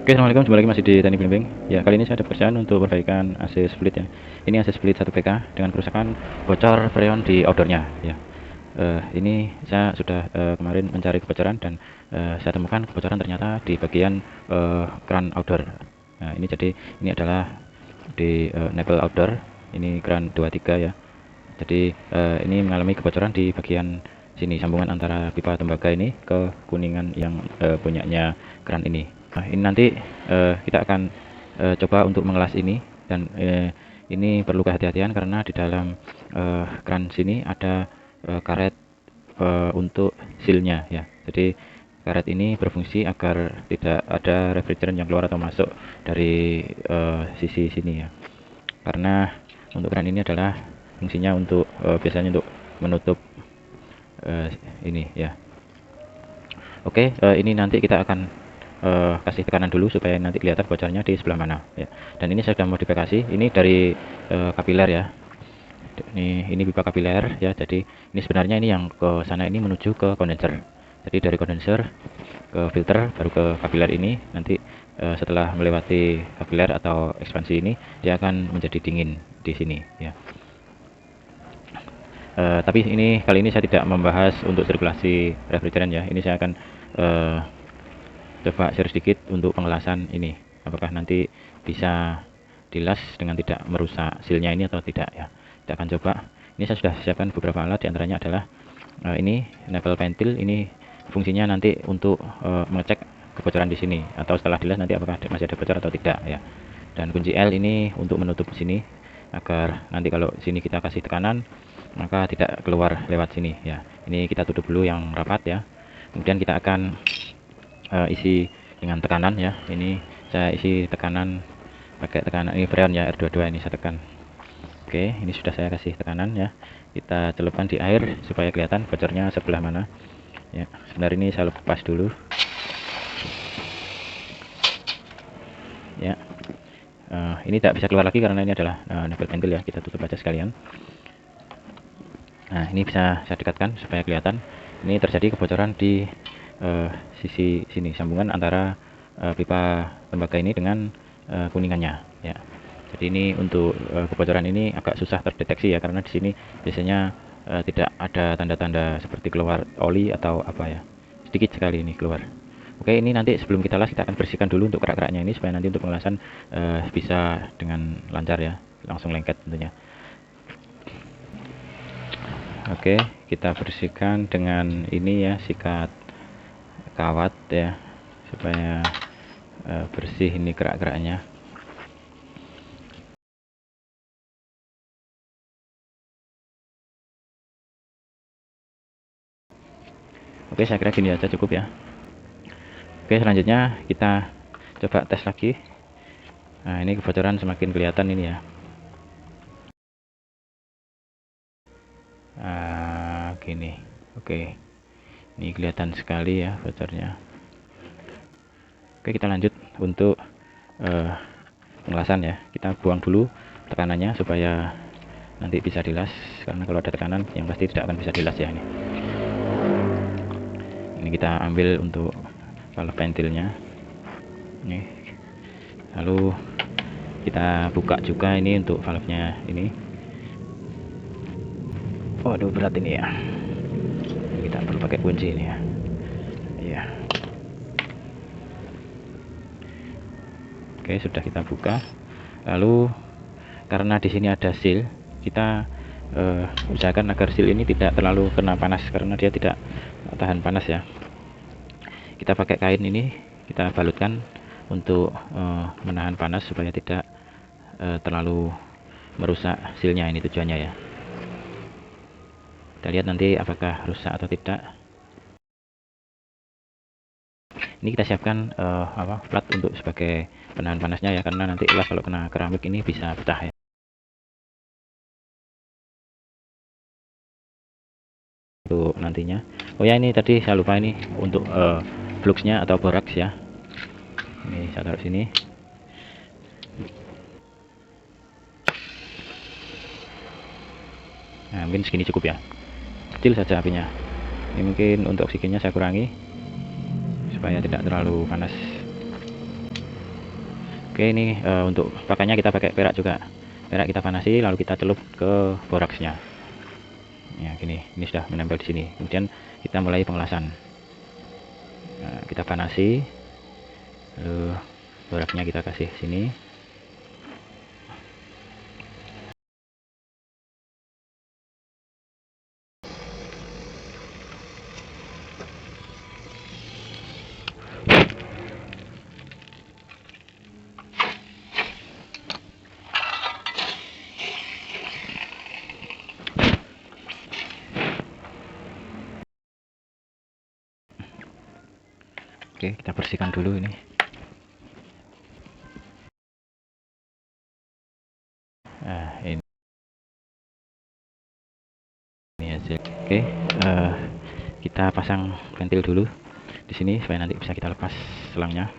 Oke, assalamualaikum, kembali lagi masih di Teknik Blimbing. Ya, kali ini saya ada pekerjaan untuk perbaikan AC split ya. Ini AC split 1 PK dengan kerusakan bocor freon di outdoornya ya. Ini saya sudah kemarin mencari kebocoran dan saya temukan kebocoran ternyata di bagian kran outdoor. Nah, ini jadi ini adalah di nipple outdoor. Ini kran 23 ya. Jadi ini mengalami kebocoran di bagian sini, sambungan antara pipa tembaga ini ke kuningan yang punyanya keran ini. Nah, ini nanti kita akan coba untuk mengelas ini, dan ini perlu kehati-hatian karena di dalam keran sini ada karet untuk sealnya ya. Jadi karet ini berfungsi agar tidak ada refrigerant yang keluar atau masuk dari sisi sini ya. Karena untuk keran ini adalah fungsinya untuk biasanya untuk menutup ini ya. Oke, ini nanti kita akan kasih tekanan dulu supaya nanti kelihatan bocornya di sebelah mana ya. Dan ini saya sudah modifikasi, ini dari kapiler ya. Ini pipa kapiler ya. Jadi ini sebenarnya ini yang ke sana ini menuju ke kondenser. Jadi dari kondenser ke filter baru ke kapiler ini. Nanti setelah melewati kapiler atau ekspansi ini, dia akan menjadi dingin di sini ya. Tapi ini kali ini saya tidak membahas untuk sirkulasi refrigeran ya. Ini saya akan coba share sedikit untuk pengelasan ini, apakah nanti bisa dilas dengan tidak merusak sealnya ini atau tidak ya. Kita akan coba. Ini saya sudah siapkan beberapa alat, diantaranya adalah ini level pentil. Ini fungsinya nanti untuk mengecek kebocoran di sini, atau setelah dilas nanti apakah masih ada bocor atau tidak ya. Dan kunci L ini untuk menutup sini, agar nanti kalau sini kita kasih tekanan maka tidak keluar lewat sini ya. Ini kita tutup dulu yang rapat ya. Kemudian kita akan isi dengan tekanan ya. Ini saya isi tekanan pakai tekanan ini freon ya, R22 ini saya tekan. Oke, ini sudah saya kasih tekanan ya. Kita celupkan di air supaya kelihatan bocornya sebelah mana ya. Sebentar, ini saya lepas dulu ya. Ini tidak bisa keluar lagi karena ini adalah nipple pentil ya. Kita tutup aja sekalian. Nah, ini bisa saya dekatkan supaya kelihatan. Ini terjadi kebocoran di sisi sini, sambungan antara pipa tembaga ini dengan kuningannya ya. Jadi ini untuk kebocoran ini agak susah terdeteksi ya, karena di sini biasanya tidak ada tanda-tanda seperti keluar oli atau apa ya. Sedikit sekali ini keluar. Oke, ini nanti sebelum kita las kita akan bersihkan dulu untuk kerak-keraknya ini, supaya nanti untuk pengelasan bisa dengan lancar ya, langsung lengket tentunya. Oke, kita bersihkan dengan ini ya, sikat kawat ya, supaya bersih ini kerak-keraknya. Oke, saya kira gini aja cukup ya. Oke, selanjutnya kita coba tes lagi. Nah, ini kebocoran semakin kelihatan ini ya. Gini. Oke, ini kelihatan sekali ya bocornya. Oke, kita lanjut untuk pengelasan ya. Kita buang dulu tekanannya supaya nanti bisa dilas, karena kalau ada tekanan yang pasti tidak akan bisa dilas ya. Ini kita ambil untuk valve pentilnya ini, lalu kita buka juga ini untuk valve-nya ini. Waduh, berat ini ya, kita perlu pakai kunci ini ya. Iya. Oke, sudah kita buka. Lalu karena di sini ada seal, kita usahakan agar seal ini tidak terlalu kena panas, karena dia tidak tahan panas ya. Kita pakai kain ini, kita balutkan untuk menahan panas supaya tidak terlalu merusak sealnya, ini tujuannya ya. Kita lihat nanti apakah rusak atau tidak. Ini kita siapkan plat untuk sebagai penahan panasnya ya, karena nanti las kalau kena keramik ini bisa pecah ya. Untuk nantinya. Oh ya, ini tadi saya lupa ini untuk fluxnya atau boraks ya. Ini saya taruh sini. Nah, mungkin segini cukup ya. Kecil saja apinya. Ini mungkin untuk oksigennya saya kurangi supaya tidak terlalu panas. Oke, ini untuk pakainya kita pakai perak juga. Perak kita panasi lalu kita celup ke boraksnya. Ya, gini. Ini sudah menempel di sini. Kemudian kita mulai pengelasan. Nah, kita panasi. Lalu boraksnya kita kasih sini. Oke, kita bersihkan dulu ini. Nah, ini hasil. Oke, kita pasang ventil dulu di sini supaya nanti bisa kita lepas selangnya.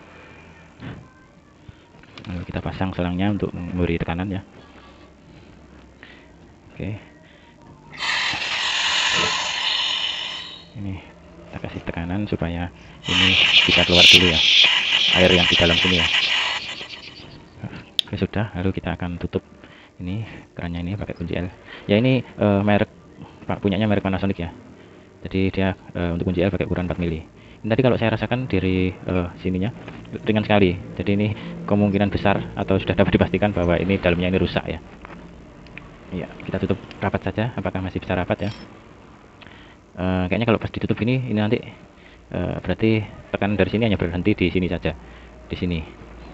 Lalu kita pasang selangnya untuk memberi tekanan ya. Oke, ini kita kasih tekanan supaya ini bisa keluar dulu ya, air yang di dalam sini ya. Oke, sudah. Lalu kita akan tutup ini kerannya ini pakai kunci L ya. Ini merek punyanya merek Panasonic ya, jadi dia untuk kunci L pakai ukuran 4 mili. Ini tadi kalau saya rasakan dari sininya ringan sekali, jadi ini kemungkinan besar atau sudah dapat dipastikan bahwa ini dalamnya ini rusak ya. Iya, kita tutup rapat saja. Apakah masih bisa rapat ya? Kayaknya kalau pas ditutup ini nanti berarti tekanan dari sini hanya berhenti di sini saja, di sini.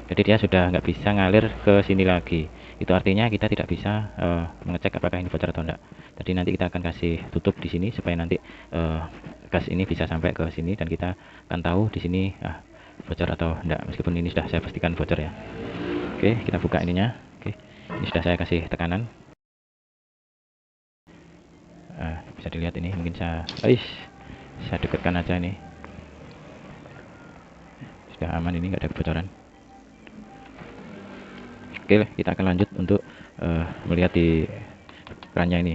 Jadi dia sudah nggak bisa ngalir ke sini lagi. Itu artinya kita tidak bisa mengecek apakah ini bocor atau enggak. Jadi nanti kita akan kasih tutup di sini supaya nanti gas ini bisa sampai ke sini dan kita akan tahu di sini bocor atau enggak, meskipun ini sudah saya pastikan bocor ya. Oke, kita buka ininya. Oke, ini sudah saya kasih tekanan. Bisa dilihat ini, mungkin saya dekatkan aja ini. Sudah aman, ini nggak ada kebocoran. Oke, kita akan lanjut untuk melihat di kerannya ini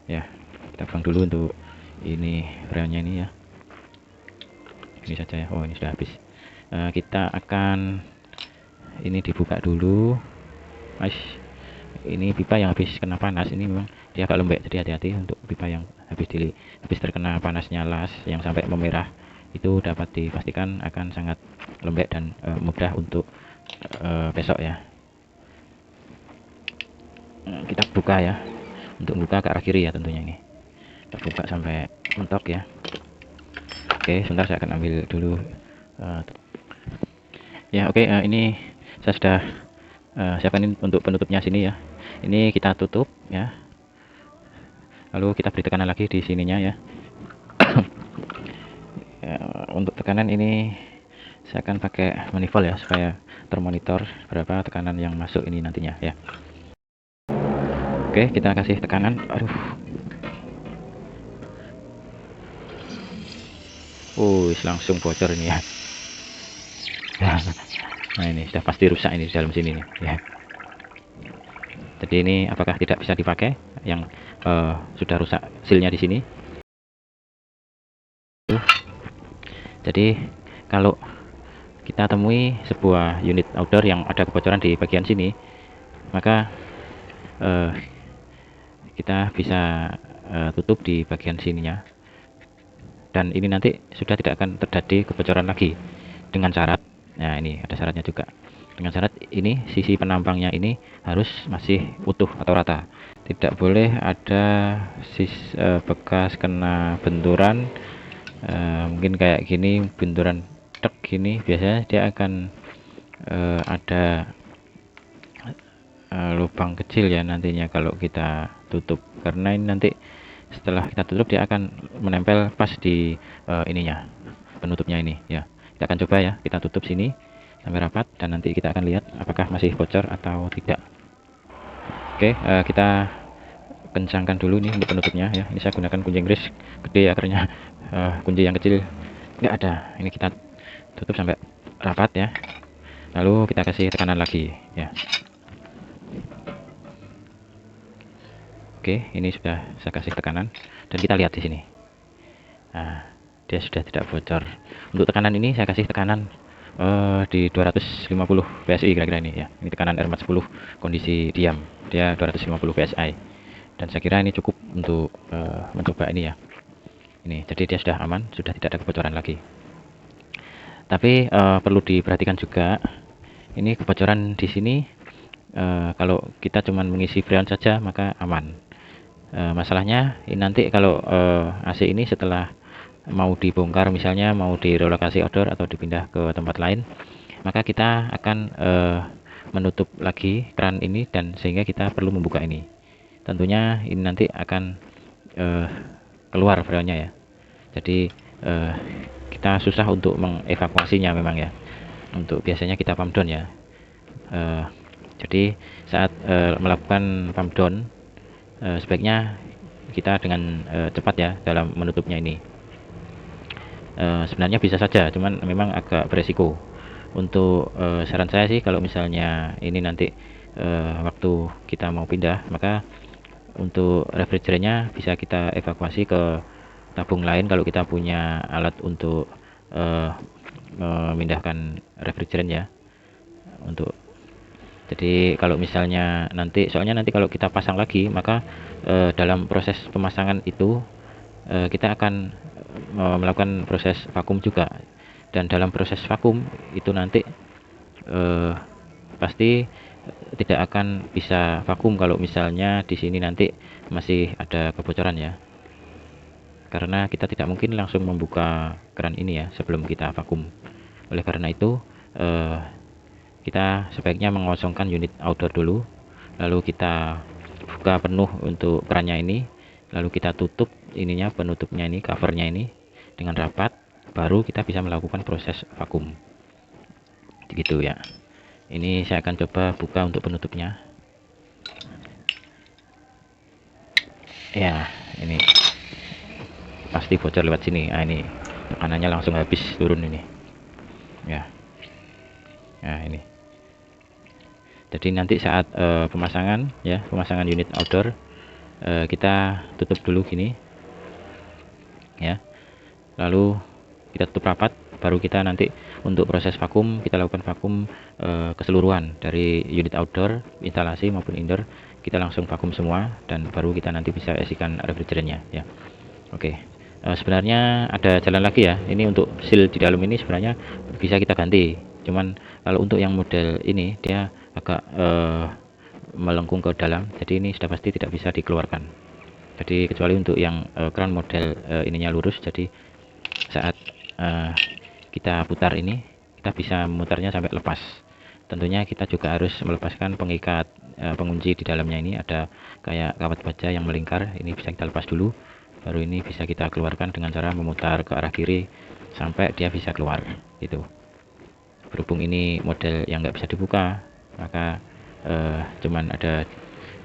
ya. Kita buang dulu untuk ini kerannya ini ya, ini saja ya. Oh, ini sudah habis. Kita akan ini dibuka dulu. Ini pipa yang habis kena panas ini memang dia agak lembek, jadi hati-hati untuk pipa yang habis terkena panasnya las yang sampai memerah. Itu dapat dipastikan akan sangat lembek dan mudah untuk besok ya. Kita buka ya, untuk buka ke arah kiri ya tentunya. Ini kita buka sampai mentok ya. Oke, sebentar saya akan ambil dulu ya. Oke, ini saya sudah siapkan ini untuk penutupnya sini ya. Ini kita tutup ya, lalu kita beri tekanan lagi di sininya ya. Untuk tekanan ini saya akan pakai manifold ya, supaya termonitor berapa tekanan yang masuk ini nantinya ya. Oke, kita kasih tekanan. Aduh, langsung bocor ini ya. Nah, ini sudah pasti rusak ini di dalam sini nih ya. Jadi ini apakah tidak bisa dipakai yang sudah rusak silnya di sini. Jadi kalau kita temui sebuah unit outdoor yang ada kebocoran di bagian sini, maka kita bisa tutup di bagian sininya, dan ini nanti sudah tidak akan terjadi kebocoran lagi, dengan syarat, nah ini ada syaratnya juga, dengan syarat ini sisi penampangnya ini harus masih utuh atau rata, tidak boleh ada bekas kena benturan. Mungkin kayak gini, benturan tek gini, biasanya dia akan ada lubang kecil ya nantinya kalau kita tutup, karena ini nanti setelah kita tutup dia akan menempel pas di ininya, penutupnya ini ya. Kita akan coba ya, kita tutup sini sampai rapat dan nanti kita akan lihat apakah masih bocor atau tidak. Oke, kita kencangkan dulu nih untuk penutupnya ya. Ini saya gunakan kunci Inggris gede ya, akarnya kunci yang kecil nggak ada. Ini kita tutup sampai rapat ya, lalu kita kasih tekanan lagi ya. Oke, ini sudah saya kasih tekanan dan kita lihat di sini. Nah, dia sudah tidak bocor. Untuk tekanan ini saya kasih tekanan di 250 PSI kira-kira ini ya. Ini tekanan R40 kondisi diam, dia 250 PSI. Dan saya kira ini cukup untuk mencoba ini ya. Ini, jadi dia sudah aman, sudah tidak ada kebocoran lagi. Tapi perlu diperhatikan juga, ini kebocoran di sini kalau kita cuma mengisi freon saja maka aman. Masalahnya ini nanti kalau AC ini setelah mau dibongkar, misalnya mau direlokasi odor atau dipindah ke tempat lain, maka kita akan menutup lagi keran ini, dan sehingga kita perlu membuka ini. Tentunya ini nanti akan keluar freonnya ya. Jadi kita susah untuk mengevakuasinya memang ya. Untuk biasanya kita pump down ya. Jadi saat melakukan pump down, sebaiknya kita dengan cepat ya dalam menutupnya ini. Sebenarnya bisa saja, cuman memang agak beresiko. Untuk saran saya sih, kalau misalnya ini nanti waktu kita mau pindah, maka untuk refrigerannya bisa kita evakuasi ke tabung lain kalau kita punya alat untuk memindahkan refrigeran ya. Jadi kalau misalnya nanti, soalnya nanti kalau kita pasang lagi, maka dalam proses pemasangan itu kita akan melakukan proses vakum juga, dan dalam proses vakum itu nanti pasti tidak akan bisa vakum kalau misalnya di sini nanti masih ada kebocoran ya, karena kita tidak mungkin langsung membuka keran ini ya sebelum kita vakum. Oleh karena itu kita sebaiknya mengosongkan unit outdoor dulu, lalu kita buka penuh untuk kerannya ini, lalu kita tutup ininya, penutupnya ini, covernya ini dengan rapat, baru kita bisa melakukan proses vakum. Begitu ya. Ini saya akan coba buka untuk penutupnya. Ya, ini pasti bocor lewat sini. Nah, ini tekanannya langsung habis turun ini. Ya. Nah, ini. Jadi nanti saat pemasangan ya, pemasangan unit outdoor, kita tutup dulu gini ya, lalu kita tutup rapat, baru kita nanti untuk proses vakum, kita lakukan vakum keseluruhan dari unit outdoor, instalasi maupun indoor, kita langsung vakum semua, dan baru kita nanti bisa isikan refrigerannya ya. Oke. Sebenarnya ada jalan lagi ya, ini untuk seal di dalam ini sebenarnya bisa kita ganti, cuman kalau untuk yang model ini dia agak melengkung ke dalam, jadi ini sudah pasti tidak bisa dikeluarkan. Jadi kecuali untuk yang keran model ininya lurus, jadi saat kita putar ini, kita bisa memutarnya sampai lepas. Tentunya kita juga harus melepaskan pengikat pengunci di dalamnya. Ini ada kayak kawat baja yang melingkar, ini bisa kita lepas dulu, baru ini bisa kita keluarkan dengan cara memutar ke arah kiri sampai dia bisa keluar gitu. Berhubung ini model yang nggak bisa dibuka, maka cuman ada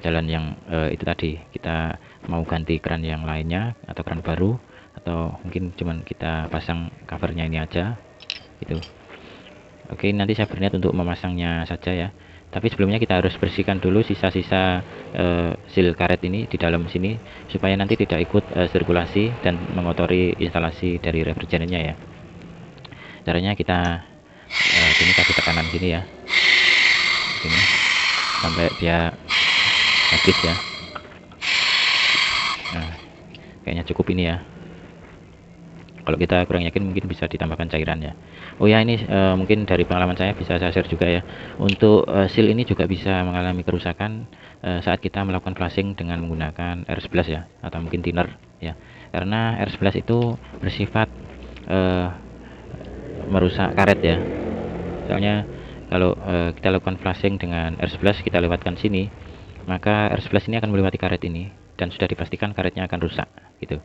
jalan yang itu tadi, kita mau ganti keran yang lainnya atau keran baru, atau mungkin cuman kita pasang covernya ini aja gitu. Oke, nanti saya berniat untuk memasangnya saja ya, tapi sebelumnya kita harus bersihkan dulu sisa-sisa seal karet ini di dalam sini, supaya nanti tidak ikut sirkulasi dan mengotori instalasi dari refrigerannya ya. Caranya kita sini kasih tekanan gini ya, gini sampai dia habis ya. Nah, kayaknya cukup ini ya. Kalau kita kurang yakin mungkin bisa ditambahkan cairan ya. Oh ya, ini mungkin dari pengalaman saya bisa saya share juga ya. Untuk seal ini juga bisa mengalami kerusakan saat kita melakukan flashing dengan menggunakan R11 ya, atau mungkin thinner ya. Karena R11 itu bersifat merusak karet ya. Soalnya kalau kita lakukan flashing dengan R11, kita lewatkan sini, maka R11 ini akan melewati karet ini, dan sudah dipastikan karetnya akan rusak gitu.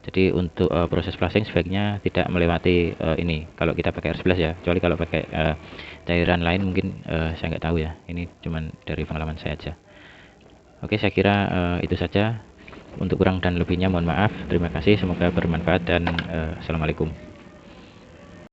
Jadi untuk proses flashing sebaiknya tidak melewati ini kalau kita pakai R11 ya, kecuali kalau pakai cairan lain mungkin saya nggak tahu ya, ini cuman dari pengalaman saya aja. Oke, saya kira itu saja. Untuk kurang dan lebihnya mohon maaf. Terima kasih, semoga bermanfaat, dan assalamualaikum.